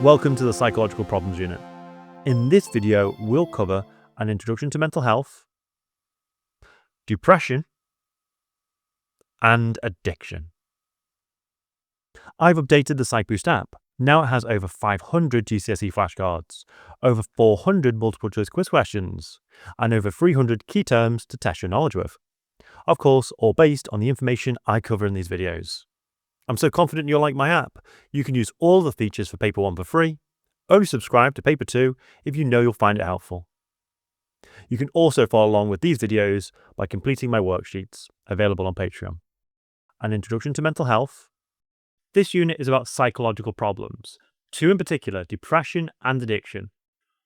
Welcome to the Psychological Problems Unit. In this video, we'll cover an introduction to mental health, depression, and addiction. I've updated the PsychBoost app. Now it has over 500 GCSE flashcards, over 400 multiple choice quiz questions, and over 300 key terms to test your knowledge with. Of course, all based on the information I cover in these videos. I'm so confident you'll like my app. You can use all the features for Paper 1 for free. Only subscribe to Paper 2 if you know you'll find it helpful. You can also follow along with these videos by completing my worksheets, available on Patreon. An introduction to mental health. This unit is about psychological problems, two in particular, depression and addiction.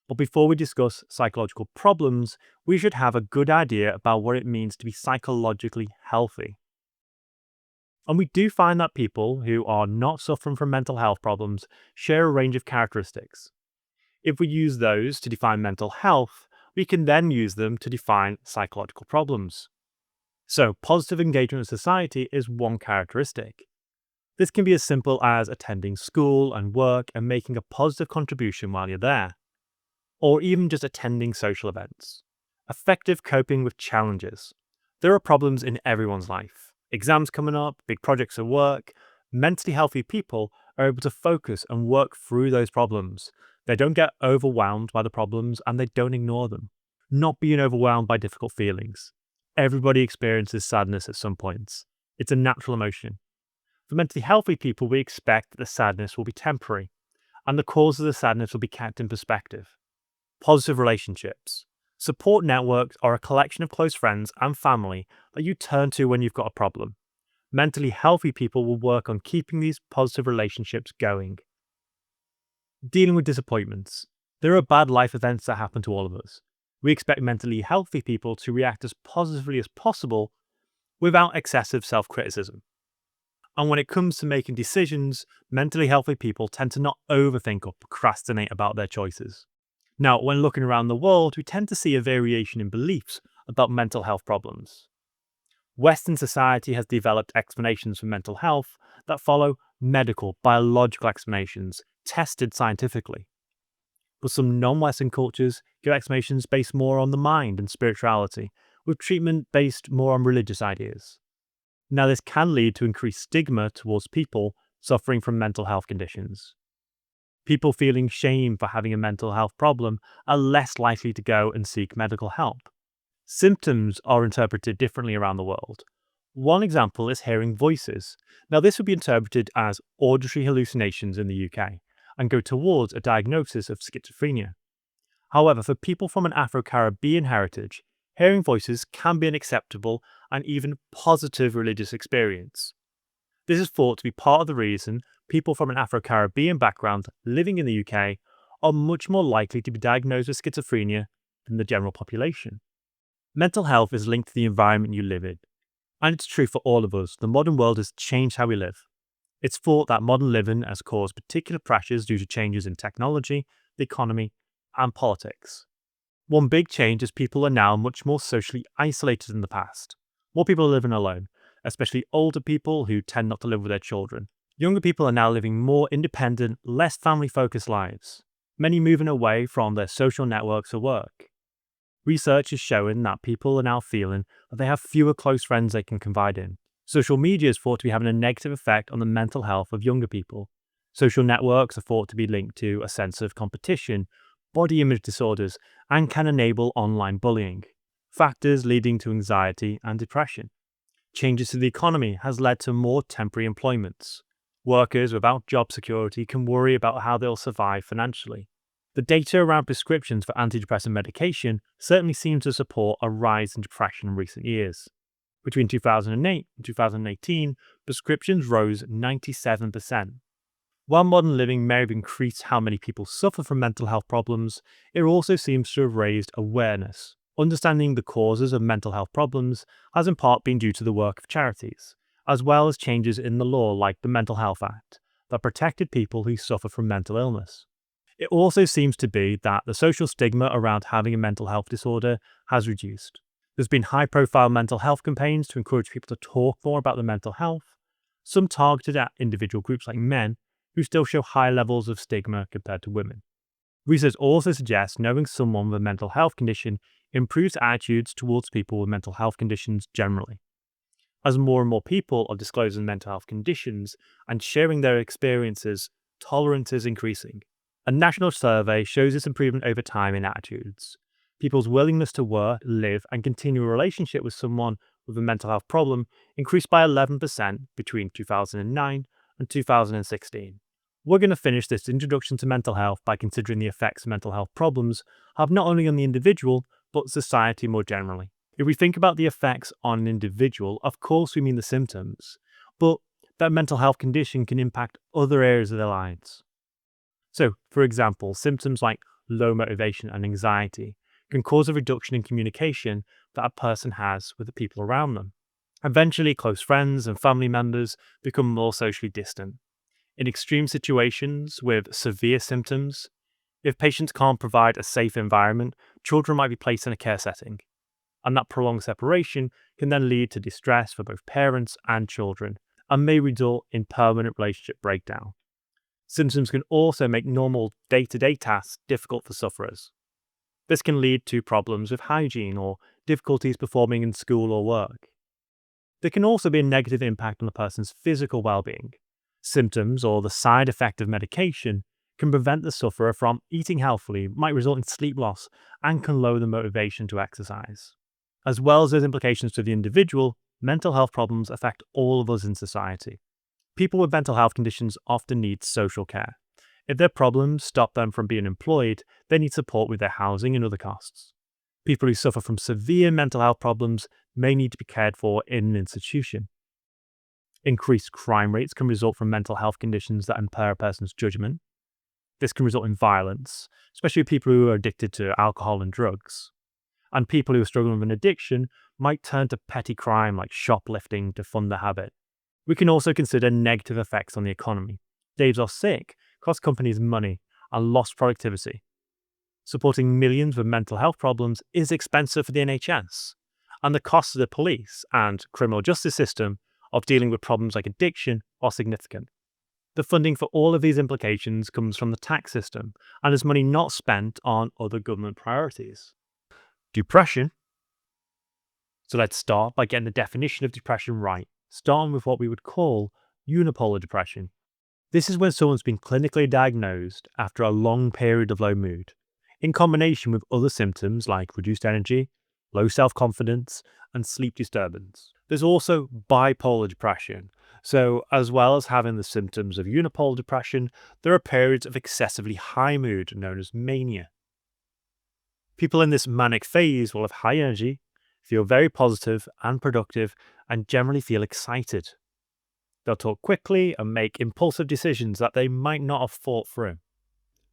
But before we discuss psychological problems, we should have a good idea about what it means to be psychologically healthy. And we do find that people who are not suffering from mental health problems share a range of characteristics. If we use those to define mental health, we can then use them to define psychological problems. So, positive engagement with society is one characteristic. This can be as simple as attending school and work and making a positive contribution while you're there, or even just attending social events. Effective coping with challenges. There are problems in everyone's life. Exams coming up, big projects at work. Mentally healthy people are able to focus and work through those problems. They don't get overwhelmed by the problems and they don't ignore them. Not being overwhelmed by difficult feelings. Everybody experiences sadness at some points. It's a natural emotion. For mentally healthy people, we expect that the sadness will be temporary and the cause of the sadness will be kept in perspective. Positive relationships. Support networks are a collection of close friends and family that you turn to when you've got a problem. Mentally healthy people will work on keeping these positive relationships going. Dealing with disappointments. There are bad life events that happen to all of us. We expect mentally healthy people to react as positively as possible without excessive self-criticism. And when it comes to making decisions, mentally healthy people tend to not overthink or procrastinate about their choices. Now, when looking around the world, we tend to see a variation in beliefs about mental health problems. Western society has developed explanations for mental health that follow medical, biological explanations tested scientifically. But some non-Western cultures give explanations based more on the mind and spirituality, with treatment based more on religious ideas. Now, this can lead to increased stigma towards people suffering from mental health conditions. People feeling shame for having a mental health problem are less likely to go and seek medical help. Symptoms are interpreted differently around the world. One example is hearing voices. Now, this would be interpreted as auditory hallucinations in the UK and go towards a diagnosis of schizophrenia. However, for people from an Afro-Caribbean heritage, hearing voices can be an acceptable and even positive religious experience. This is thought to be part of the reason people from an Afro-Caribbean background living in the UK are much more likely to be diagnosed with schizophrenia than the general population. Mental health is linked to the environment you live in, and it's true for all of us. The modern world has changed how we live. It's thought that modern living has caused particular pressures due to changes in technology, the economy, and politics. One big change is people are now much more socially isolated than the past. More people are living alone, especially older people who tend not to live with their children. Younger people are now living more independent, less family-focused lives, many moving away from their social networks for work. Research is showing that people are now feeling that they have fewer close friends they can confide in. Social media is thought to be having a negative effect on the mental health of younger people. Social networks are thought to be linked to a sense of competition, body image disorders, and can enable online bullying, factors leading to anxiety and depression. Changes to the economy has led to more temporary employments. Workers without job security can worry about how they'll survive financially. The data around prescriptions for antidepressant medication certainly seems to support a rise in depression in recent years. Between 2008 and 2018, prescriptions rose 97%. While modern living may have increased how many people suffer from mental health problems, it also seems to have raised awareness. Understanding the causes of mental health problems has in part been due to the work of charities, as well as changes in the law like the Mental Health Act that protected people who suffer from mental illness. It also seems to be that the social stigma around having a mental health disorder has reduced. There's been high-profile mental health campaigns to encourage people to talk more about their mental health, some targeted at individual groups like men who still show high levels of stigma compared to women. Research also suggests knowing someone with a mental health condition improves attitudes towards people with mental health conditions generally. As more and more people are disclosing mental health conditions and sharing their experiences, tolerance is increasing. A national survey shows this improvement over time in attitudes. People's willingness to work, live, and continue a relationship with someone with a mental health problem increased by 11% between 2009 and 2016. We're going to finish this introduction to mental health by considering the effects mental health problems have not only on the individual, but society more generally. If we think about the effects on an individual, of course we mean the symptoms, but that mental health condition can impact other areas of their lives. So, for example, symptoms like low motivation and anxiety can cause a reduction in communication that a person has with the people around them. Eventually, close friends and family members become more socially distant. In extreme situations with severe symptoms, if patients can't provide a safe environment, children might be placed in a care setting. And that prolonged separation can then lead to distress for both parents and children and may result in permanent relationship breakdown. Symptoms can also make normal day-to-day tasks difficult for sufferers. This can lead to problems with hygiene or difficulties performing in school or work. There can also be a negative impact on the person's physical well-being. Symptoms or the side effect of medication can prevent the sufferer from eating healthily, might result in sleep loss, and can lower the motivation to exercise. As well as those implications to the individual, mental health problems affect all of us in society. People with mental health conditions often need social care. If their problems stop them from being employed, they need support with their housing and other costs. People who suffer from severe mental health problems may need to be cared for in an institution. Increased crime rates can result from mental health conditions that impair a person's judgment. This can result in violence, especially people who are addicted to alcohol and drugs. And people who are struggling with an addiction might turn to petty crime like shoplifting to fund the habit. We can also consider negative effects on the economy. Days off sick cost companies money and lost productivity. Supporting millions with mental health problems is expensive for the NHS, and the costs of the police and criminal justice system of dealing with problems like addiction are significant. The funding for all of these implications comes from the tax system and is money not spent on other government priorities. Depression. So let's start by getting the definition of depression right, starting with what we would call unipolar depression. This is when someone's been clinically diagnosed after a long period of low mood, in combination with other symptoms like reduced energy, low self-confidence, and sleep disturbance. There's also bipolar depression. So, as well as having the symptoms of unipolar depression, there are periods of excessively high mood known as mania. People in this manic phase will have high energy, feel very positive and productive, and generally feel excited. They'll talk quickly and make impulsive decisions that they might not have thought through.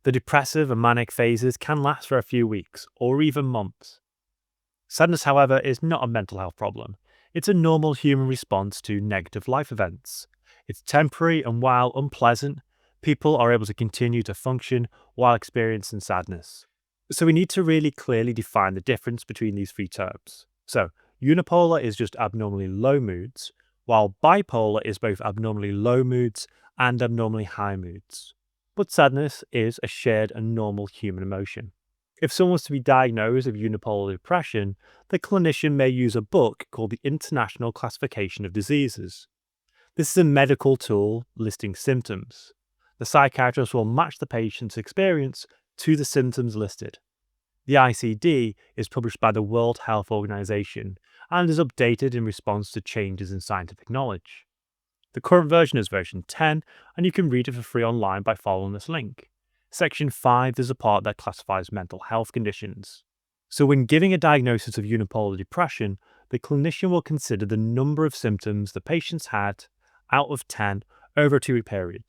The depressive and manic phases can last for a few weeks or even months. Sadness, however, is not a mental health problem. It's a normal human response to negative life events. It's temporary, and while unpleasant, people are able to continue to function while experiencing sadness. So we need to really clearly define the difference between these three terms. So unipolar is just abnormally low moods, while bipolar is both abnormally low moods and abnormally high moods. But sadness is a shared and normal human emotion. If someone was to be diagnosed with unipolar depression, the clinician may use a book called the International Classification of Diseases. This is a medical tool listing symptoms. The psychiatrist will match the patient's experience to the symptoms listed. The ICD is published by the World Health Organization and is updated in response to changes in scientific knowledge. The current version is version 10, and you can read it for free online by following this link. Section 5 is a part that classifies mental health conditions. So when giving a diagnosis of unipolar depression, the clinician will consider the number of symptoms the patient's had out of 10 over a 2-week period.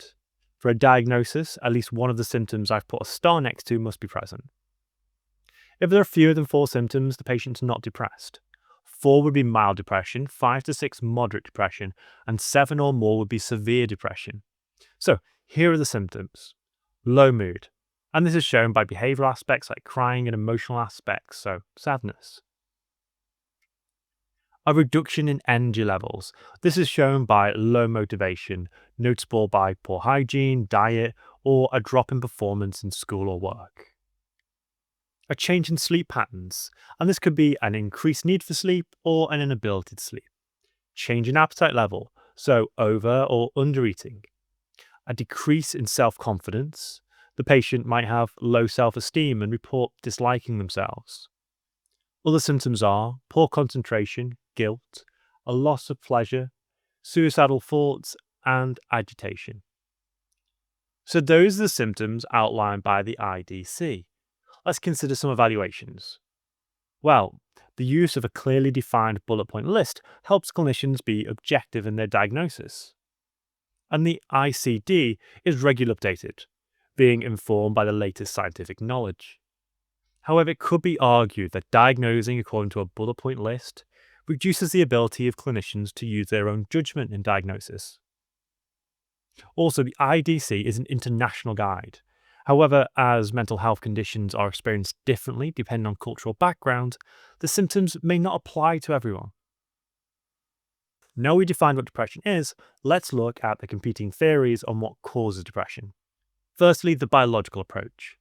For a diagnosis, at least one of the symptoms I've put a star next to must be present. If there are fewer than 4 symptoms, the patient's not depressed. 4 would be mild depression, 5 to 6 moderate depression, and 7 or more would be severe depression. So here are the symptoms. Low mood, and this is shown by behavioural aspects like crying and emotional aspects, so sadness. A reduction in energy levels. This is shown by low motivation, noticeable by poor hygiene, diet, or a drop in performance in school or work. A change in sleep patterns, and this could be an increased need for sleep or an inability to sleep. Change in appetite level, so over or under eating. A decrease in self confidence. The patient might have low self esteem and report disliking themselves. Other symptoms are poor concentration, guilt, a loss of pleasure, suicidal thoughts, and agitation. So, those are the symptoms outlined by the IDC. Let's consider some evaluations. Well, the use of a clearly defined bullet point list helps clinicians be objective in their diagnosis. And the ICD is regularly updated, being informed by the latest scientific knowledge. However, it could be argued that diagnosing according to a bullet point list reduces the ability of clinicians to use their own judgment in diagnosis. Also, the IDC is an international guide. However, as mental health conditions are experienced differently depending on cultural background, the symptoms may not apply to everyone. Now we defined what depression is, let's look at the competing theories on what causes depression. Firstly, the biological approach.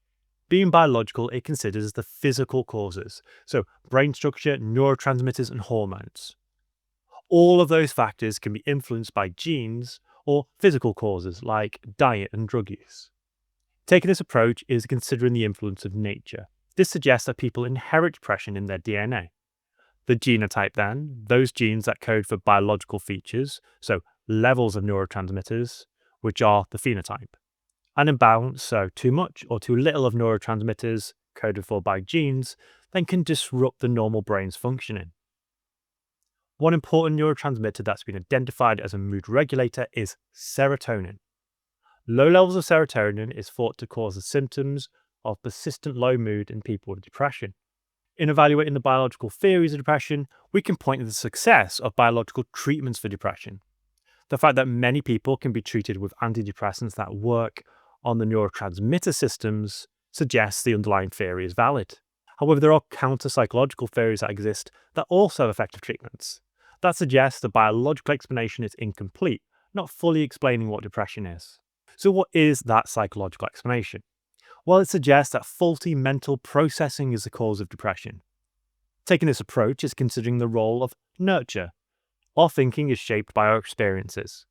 Being biological, it considers the physical causes, so brain structure, neurotransmitters, and hormones. All of those factors can be influenced by genes or physical causes like diet and drug use. Taking this approach is considering the influence of nature. This suggests that people inherit depression in their DNA. The genotype then, those genes that code for biological features, so levels of neurotransmitters, which are the phenotype. An imbalance, so too much or too little of neurotransmitters coded for by genes, then can disrupt the normal brain's functioning. One important neurotransmitter that's been identified as a mood regulator is serotonin. Low levels of serotonin is thought to cause the symptoms of persistent low mood in people with depression. In evaluating the biological theories of depression, we can point to the success of biological treatments for depression. The fact that many people can be treated with antidepressants that work on the neurotransmitter systems suggests the underlying theory is valid. However, there are counter-psychological theories that exist that also have effective treatments. That suggests the biological explanation is incomplete, not fully explaining what depression is. So what is that psychological explanation? Well, it suggests that faulty mental processing is the cause of depression. Taking this approach is considering the role of nurture. Our thinking is shaped by our experiences.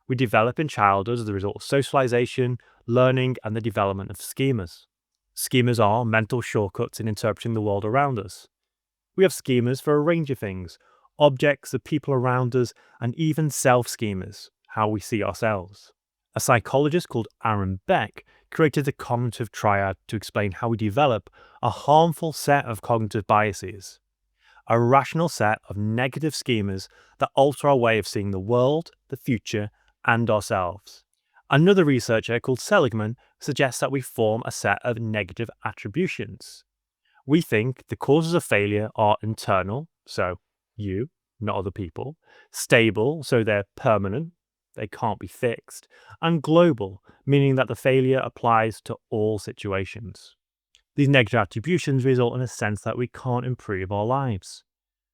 We develop in childhood as the result of socialization, learning, and the development of schemas. Schemas are mental shortcuts in interpreting the world around us. We have schemas for a range of things, objects, the people around us, and even self-schemas, how we see ourselves. A psychologist called Aaron Beck created the cognitive triad to explain how we develop a harmful set of cognitive biases, a rational set of negative schemas that alter our way of seeing the world, the future, and ourselves. Another researcher called Seligman suggests that we form a set of negative attributions. We think the causes of failure are internal, so you, not other people, stable, so they're permanent, they can't be fixed, and global, meaning that the failure applies to all situations. These negative attributions result in a sense that we can't improve our lives.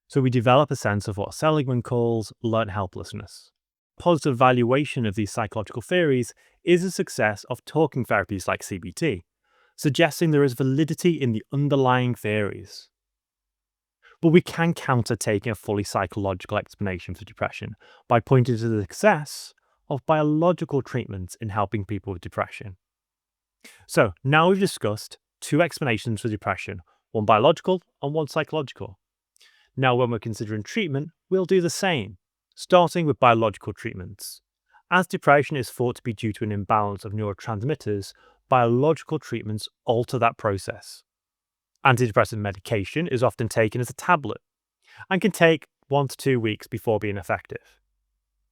So we develop a sense of what Seligman calls learned helplessness. Positive evaluation of these psychological theories is a success of talking therapies like CBT, suggesting there is validity in the underlying theories. But we can counter taking a fully psychological explanation for depression by pointing to the success of biological treatments in helping people with depression. So now we've discussed two explanations for depression, one biological and one psychological. Now when we're considering treatment, we'll do the same, starting with biological treatments. As depression is thought to be due to an imbalance of neurotransmitters, biological treatments alter that process. Antidepressant medication is often taken as a tablet and can take 1 to 2 weeks before being effective.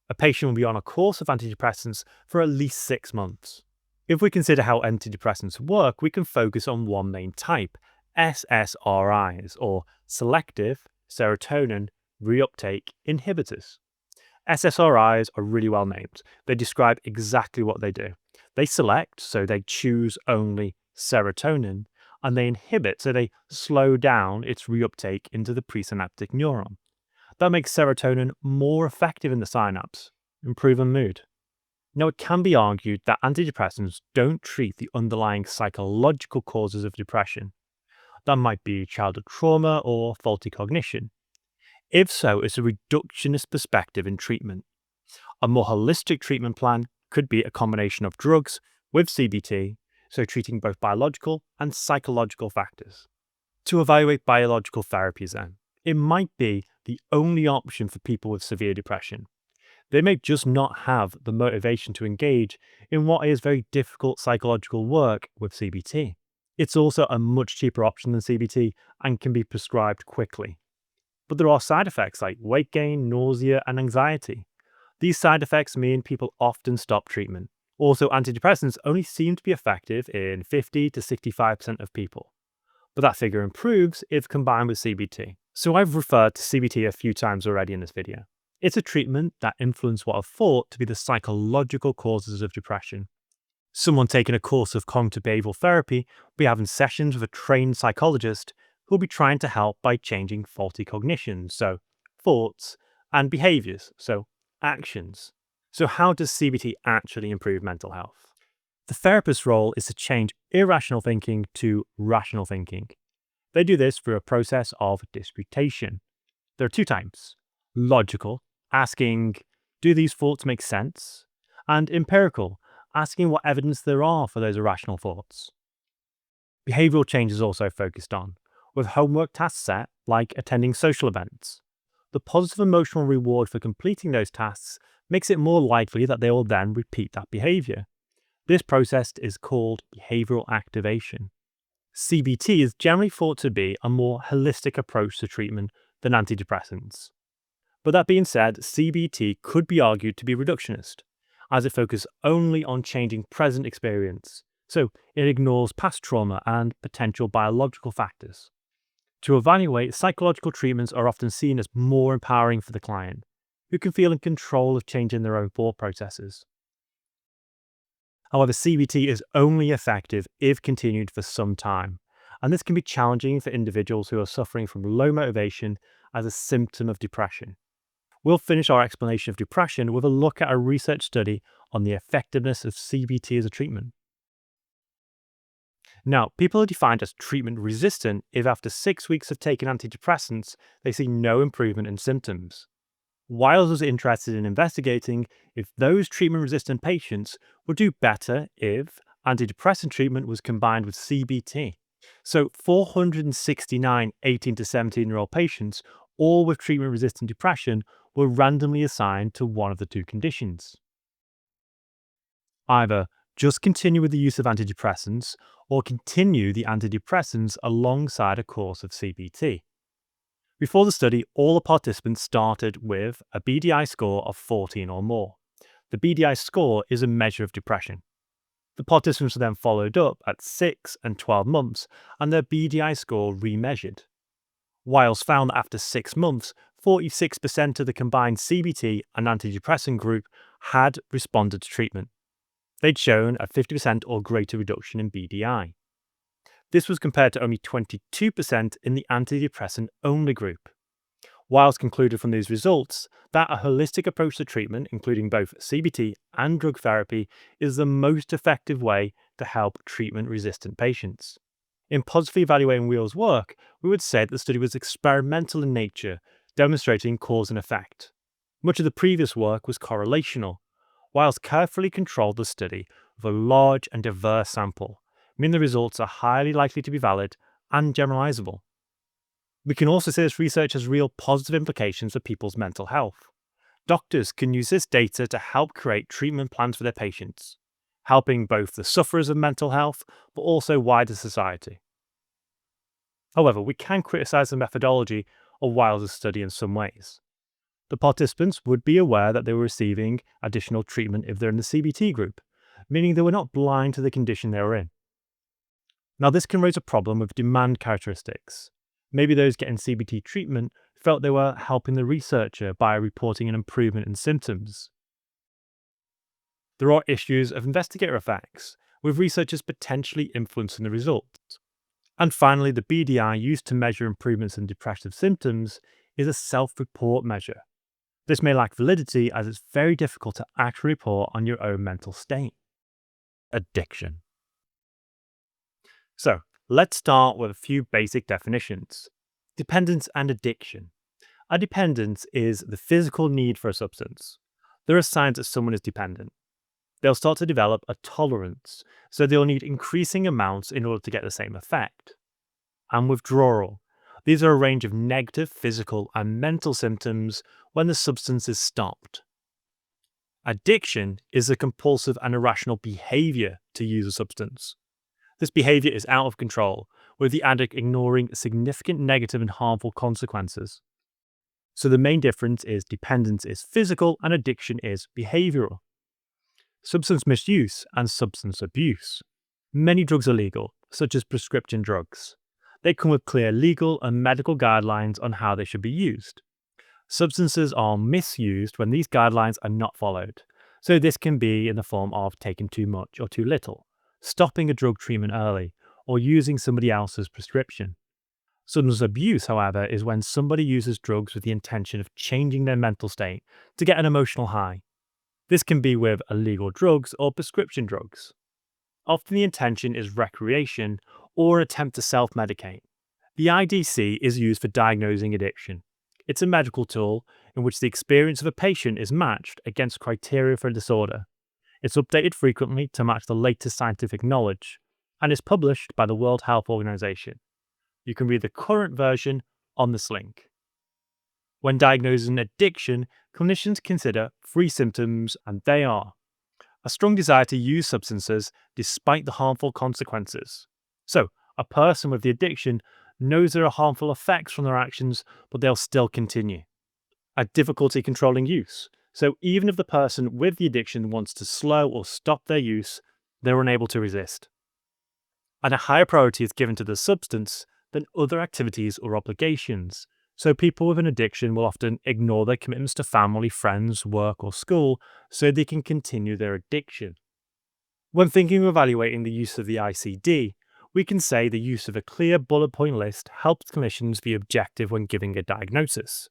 A patient will be on a course of antidepressants for at least 6 months. If we consider how antidepressants work, we can focus on one main type, SSRIs, or selective serotonin reuptake inhibitors. SSRIs are really well named. They describe exactly what they do. They select, so they choose only serotonin, and they inhibit, so they slow down its reuptake into the presynaptic neuron. that makes serotonin more effective in the synapse, improving mood. Now, it can be argued that antidepressants don't treat the underlying psychological causes of depression. That might be childhood trauma or faulty cognition. If so, it's a reductionist perspective in treatment. A more holistic treatment plan could be a combination of drugs with CBT, so treating both biological and psychological factors. To evaluate biological therapies, then, it might be the only option for people with severe depression. They may just not have the motivation to engage in what is very difficult psychological work with CBT. It's also a much cheaper option than CBT and can be prescribed quickly. But there are side effects like weight gain, nausea, and anxiety. These side effects mean people often stop treatment. Also, antidepressants only seem to be effective in 50 to 65% of people. But that figure improves if combined with CBT. So I've referred to CBT a few times already in this video. It's a treatment that influences what are thought to be the psychological causes of depression. Someone taking a course of cognitive behavioral therapy will be having sessions with a trained psychologist who will be trying to help by changing faulty cognition, so thoughts, and behaviors, so actions. So how does CBT actually improve mental health? The therapist's role is to change irrational thinking to rational thinking. They do this through a process of disputation. There are two types: logical, asking, do these thoughts make sense? And empirical, asking what evidence there are for those irrational thoughts. Behavioral change is also focused on, with homework tasks set, like attending social events. The positive emotional reward for completing those tasks makes it more likely that they will then repeat that behavior. This process is called behavioral activation. CBT is generally thought to be a more holistic approach to treatment than antidepressants. But that being said, CBT could be argued to be reductionist, as it focuses only on changing present experience, so it ignores past trauma and potential biological factors. To evaluate, psychological treatments are often seen as more empowering for the client, who can feel in control of changing their own thought processes. However, CBT is only effective if continued for some time, and this can be challenging for individuals who are suffering from low motivation as a symptom of depression. We'll finish our explanation of depression with a look at a research study on the effectiveness of CBT as a treatment. Now, people are defined as treatment resistant if after 6 weeks of taking antidepressants, they see no improvement in symptoms. Wiles was interested in investigating if those treatment-resistant patients would do better if antidepressant treatment was combined with CBT. So 469 18 to 17-year-old patients, all with treatment-resistant depression, were randomly assigned to one of the two conditions. Either just continue with the use of antidepressants or continue the antidepressants alongside a course of CBT. Before the study, all the participants started with a BDI score of 14 or more. The BDI score is a measure of depression. The participants were then followed up at 6 and 12 months and their BDI score remeasured. Wiles found that after 6 months, 46% of the combined CBT and antidepressant group had responded to treatment. They'd shown a 50% or greater reduction in BDI. This was compared to only 22% in the antidepressant-only group. Wiles concluded from these results that a holistic approach to treatment, including both CBT and drug therapy, is the most effective way to help treatment-resistant patients. In positively evaluating Wiles' work, we would say that the study was experimental in nature, demonstrating cause and effect. Much of the previous work was correlational. Wiles carefully controlled the study with a large and diverse sample, meaning the results are highly likely to be valid and generalizable. We can also say this research has real positive implications for people's mental health. Doctors can use this data to help create treatment plans for their patients, helping both the sufferers of mental health but also wider society. However, we can criticize the methodology of Wiles' study in some ways. The participants would be aware that they were receiving additional treatment if they're in the CBT group, meaning they were not blind to the condition they were in. Now, this can raise a problem with demand characteristics. Maybe those getting CBT treatment felt they were helping the researcher by reporting an improvement in symptoms. There are issues of investigator effects, with researchers potentially influencing the results. And finally, the BDI used to measure improvements in depressive symptoms is a self-report measure. This may lack validity as it's very difficult to actually report on your own mental state. Addiction. So, let's start with a few basic definitions. Dependence and addiction. A dependence is the physical need for a substance. There are signs that someone is dependent. They'll start to develop a tolerance, so they'll need increasing amounts in order to get the same effect. And withdrawal. These are a range of negative physical and mental symptoms when the substance is stopped. Addiction is a compulsive and irrational behavior to use a substance. This behavior is out of control, with the addict ignoring significant negative and harmful consequences. So the main difference is dependence is physical and addiction is behavioral. Substance misuse and substance abuse. Many drugs are legal, such as prescription drugs. They come with clear legal and medical guidelines on how they should be used. Substances are misused when these guidelines are not followed. So this can be in the form of taking too much or too little, stopping a drug treatment early, or using somebody else's prescription. Substance abuse, however, is when somebody uses drugs with the intention of changing their mental state to get an emotional high. This can be with illegal drugs or prescription drugs. Often the intention is recreation or an attempt to self-medicate. The IDC is used for diagnosing addiction. It's a medical tool in which the experience of a patient is matched against criteria for a disorder. It's updated frequently to match the latest scientific knowledge, and is published by the World Health Organization. You can read the current version on this link. When diagnosing addiction, clinicians consider 3 symptoms, and they are a strong desire to use substances despite the harmful consequences. So, a person with the addiction knows there are harmful effects from their actions, but they'll still continue. A difficulty controlling use. So, even if the person with the addiction wants to slow or stop their use, they're unable to resist. And a higher priority is given to the substance than other activities or obligations. So people with an addiction will often ignore their commitments to family, friends, work, or school so they can continue their addiction. When thinking of evaluating the use of the ICD, we can say the use of a clear bullet point list helps clinicians be objective when giving a diagnosis.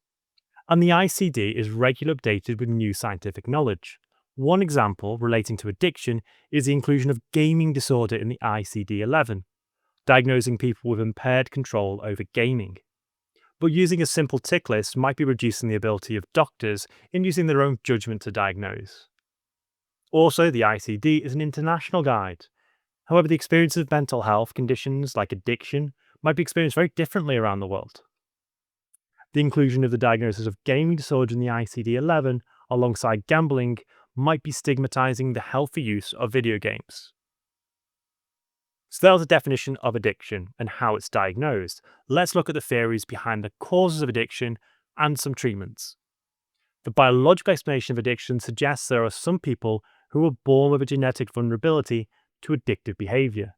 And the ICD is regularly updated with new scientific knowledge. One example relating to addiction is the inclusion of gaming disorder in the ICD-11, diagnosing people with impaired control over gaming. But using a simple tick list might be reducing the ability of doctors in using their own judgment to diagnose. Also, the ICD is an international guide. However, the experience of mental health conditions like addiction might be experienced very differently around the world. The inclusion of the diagnosis of gaming disorder in the ICD-11 alongside gambling might be stigmatizing the healthy use of video games. So that was a definition of addiction and how it's diagnosed. Let's look at the theories behind the causes of addiction and some treatments. The biological explanation of addiction suggests there are some people who are born with a genetic vulnerability to addictive behavior.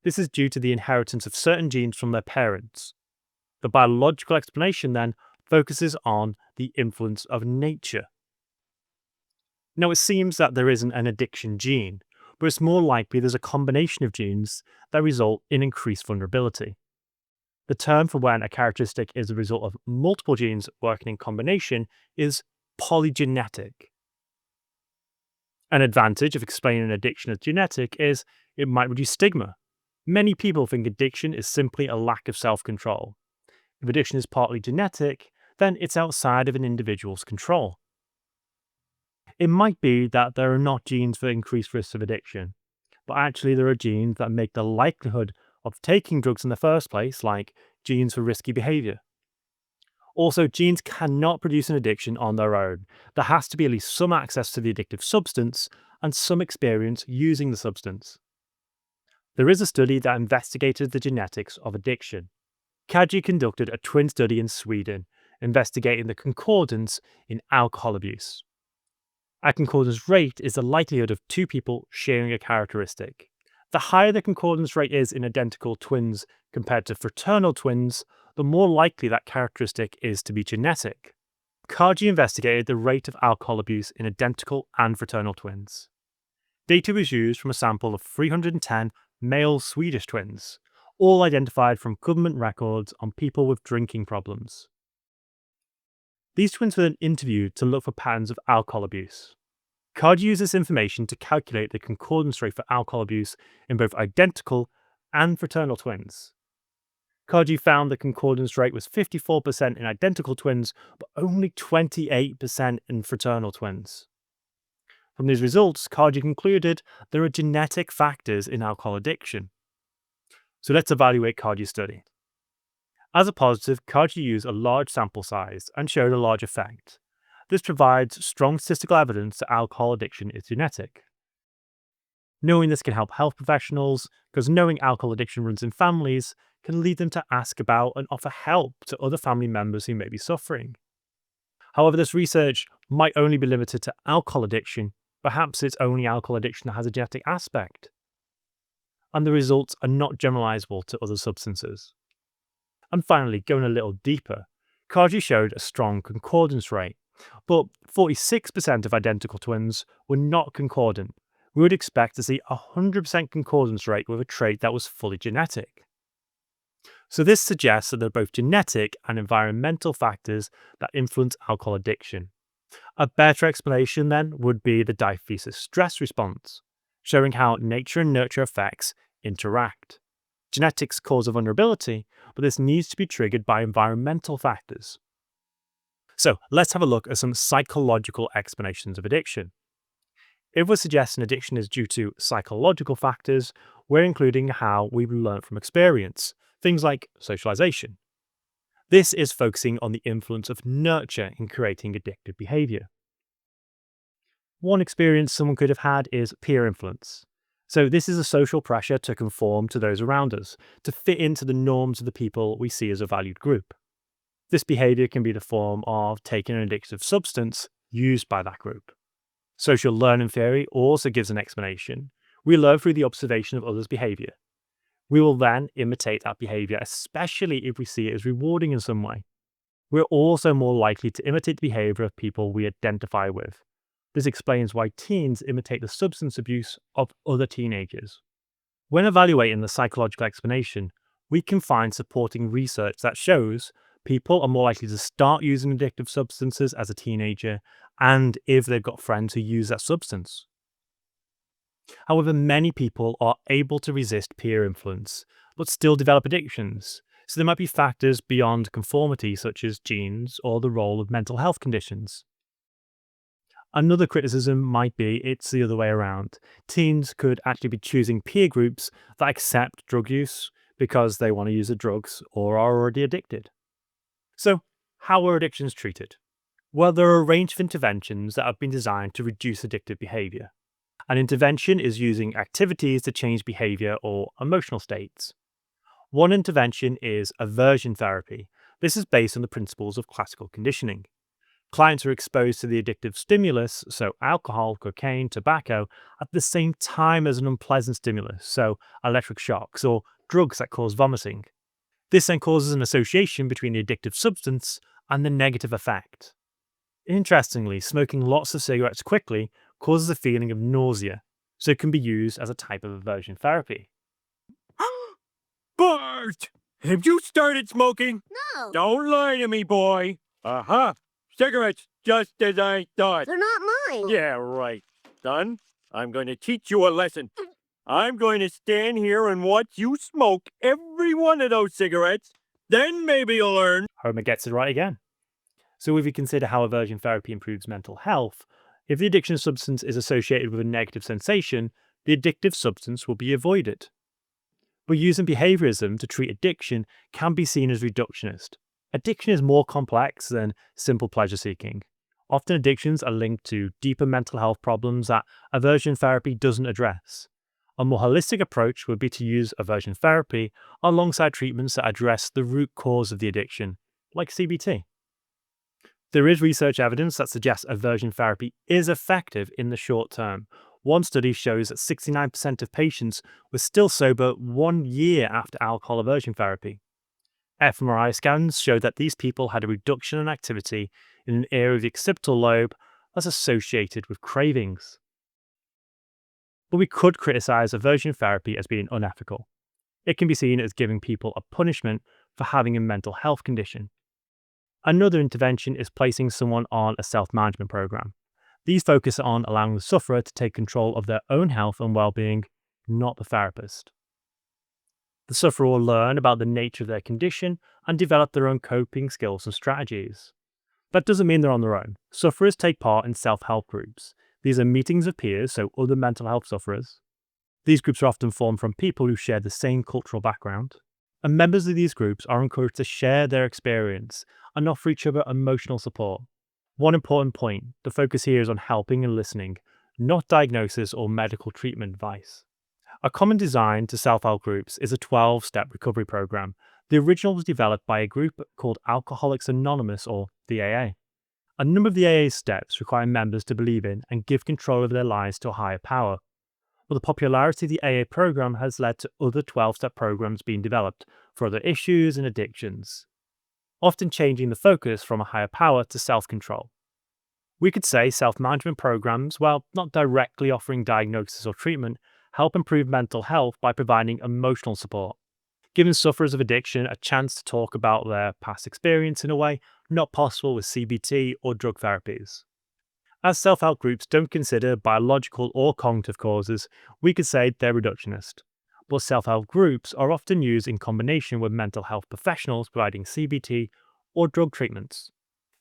This is due to the inheritance of certain genes from their parents. The biological explanation then focuses on the influence of nature. Now, it seems that there isn't an addiction gene, but it's more likely there's a combination of genes that result in increased vulnerability. The term for when a characteristic is the result of multiple genes working in combination is polygenetic. An advantage of explaining an addiction as genetic is it might reduce stigma. Many people think addiction is simply a lack of self-control. If addiction is partly genetic, then it's outside of an individual's control. It might be that there are not genes for increased risks of addiction, but actually there are genes that make the likelihood of taking drugs in the first place, like genes for risky behavior. Also, genes cannot produce an addiction on their own. There has to be at least some access to the addictive substance and some experience using the substance. There is a study that investigated the genetics of addiction. Kaji conducted a twin study in Sweden, investigating the concordance in alcohol abuse. A concordance rate is the likelihood of 2 people sharing a characteristic. The higher the concordance rate is in identical twins compared to fraternal twins, the more likely that characteristic is to be genetic. Kaji investigated the rate of alcohol abuse in identical and fraternal twins. Data was used from a sample of 310 male Swedish twins, all identified from government records on people with drinking problems. These twins were then interviewed to look for patterns of alcohol abuse. Cardi used this information to calculate the concordance rate for alcohol abuse in both identical and fraternal twins. Cardi found the concordance rate was 54% in identical twins, but only 28% in fraternal twins. From these results, Cardi concluded there are genetic factors in alcohol addiction. So let's evaluate Cardi's study. As a positive, Cardi used a large sample size and showed a large effect. This provides strong statistical evidence that alcohol addiction is genetic. Knowing this can help health professionals, because knowing alcohol addiction runs in families can lead them to ask about and offer help to other family members who may be suffering. However, this research might only be limited to alcohol addiction. Perhaps it's only alcohol addiction that has a genetic aspect. And the results are not generalizable to other substances. And finally, going a little deeper, Cardi showed a strong concordance rate, but 46% of identical twins were not concordant. We would expect to see a 100% concordance rate with a trait that was fully genetic. So this suggests that there are both genetic and environmental factors that influence alcohol addiction. A better explanation then would be the diaphysis stress response, showing how nature and nurture effects interact. Genetics cause a vulnerability, but this needs to be triggered by environmental factors. So let's have a look at some psychological explanations of addiction. If we're suggesting addiction is due to psychological factors, we're including how we learn from experience, things like socialization. This is focusing on the influence of nurture in creating addictive behavior. One experience someone could have had is peer influence. So this is a social pressure to conform to those around us, to fit into the norms of the people we see as a valued group. This behavior can be the form of taking an addictive substance used by that group. Social learning theory also gives an explanation. We learn through the observation of others' behavior. We will then imitate that behavior, especially if we see it as rewarding in some way. We're also more likely to imitate the behavior of people we identify with. This explains why teens imitate the substance abuse of other teenagers. When evaluating the psychological explanation, we can find supporting research that shows people are more likely to start using addictive substances as a teenager and if they've got friends who use that substance. However, many people are able to resist peer influence, but still develop addictions. So there might be factors beyond conformity, such as genes or the role of mental health conditions. Another criticism might be it's the other way around. Teens could actually be choosing peer groups that accept drug use because they want to use the drugs or are already addicted. So, how are addictions treated? Well, there are a range of interventions that have been designed to reduce addictive behavior. An intervention is using activities to change behavior or emotional states. One intervention is aversion therapy. This is based on the principles of classical conditioning. Clients are exposed to the addictive stimulus, so alcohol, cocaine, tobacco, at the same time as an unpleasant stimulus, so electric shocks or drugs that cause vomiting. This then causes an association between the addictive substance and the negative effect. Interestingly, smoking lots of cigarettes quickly causes a feeling of nausea, so it can be used as a type of aversion therapy. Bart! Have you started smoking? No, Don't lie to me, boy. Uh-huh. Cigarettes, just as I thought. they're not mine. Yeah, right. Son, I'm going to teach you a lesson. I'm going to stand here and watch you smoke every one of those cigarettes. Then maybe you'll learn. Homer gets it right again. So if we consider how aversion therapy improves mental health, if the addiction substance is associated with a negative sensation, the addictive substance will be avoided. But using behaviorism to treat addiction can be seen as reductionist. Addiction is more complex than simple pleasure seeking. Often addictions are linked to deeper mental health problems that aversion therapy doesn't address. A more holistic approach would be to use aversion therapy alongside treatments that address the root cause of the addiction, like CBT. There is research evidence that suggests aversion therapy is effective in the short term. One study shows that 69% of patients were still sober 1 year after alcohol aversion therapy. fMRI scans showed that these people had a reduction in activity in an area of the occipital lobe that's associated with cravings. But we could criticize aversion therapy as being unethical. It can be seen as giving people a punishment for having a mental health condition. Another intervention is placing someone on a self-management program. These focus on allowing the sufferer to take control of their own health and well-being, not the therapist. The sufferer will learn about the nature of their condition and develop their own coping skills and strategies. That doesn't mean they're on their own. Sufferers take part in self-help groups. These are meetings of peers, so other mental health sufferers. These groups are often formed from people who share the same cultural background. And members of these groups are encouraged to share their experience and offer each other emotional support. One important point, the focus here is on helping and listening, not diagnosis or medical treatment advice. A common design to self-help groups is a 12-step recovery program. The original was developed by a group called Alcoholics Anonymous, or the AA. A number of the AA's steps require members to believe in and give control over their lives to a higher power. But the popularity of the AA program has led to other 12-step programs being developed for other issues and addictions, often changing the focus from a higher power to self-control. We could say self-management programs, while not directly offering diagnosis or treatment, help improve mental health by providing emotional support, giving sufferers of addiction a chance to talk about their past experience in a way not possible with CBT or drug therapies. As self-help groups don't consider biological or cognitive causes, we could say they're reductionist. But self-help groups are often used in combination with mental health professionals providing CBT or drug treatments.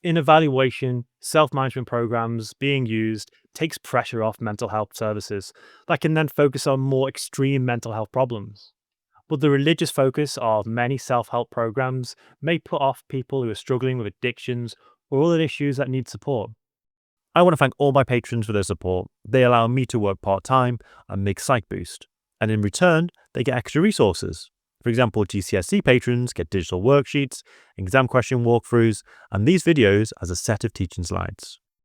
In evaluation, self-management programs being used takes pressure off mental health services that can then focus on more extreme mental health problems. But the religious focus of many self-help programs may put off people who are struggling with addictions or other issues that need support. I want to thank all my patrons for their support. They allow me to work part-time and make PsychBoost. And in return, they get extra resources. For example, GCSE patrons get digital worksheets, exam question walkthroughs, and these videos as a set of teaching slides.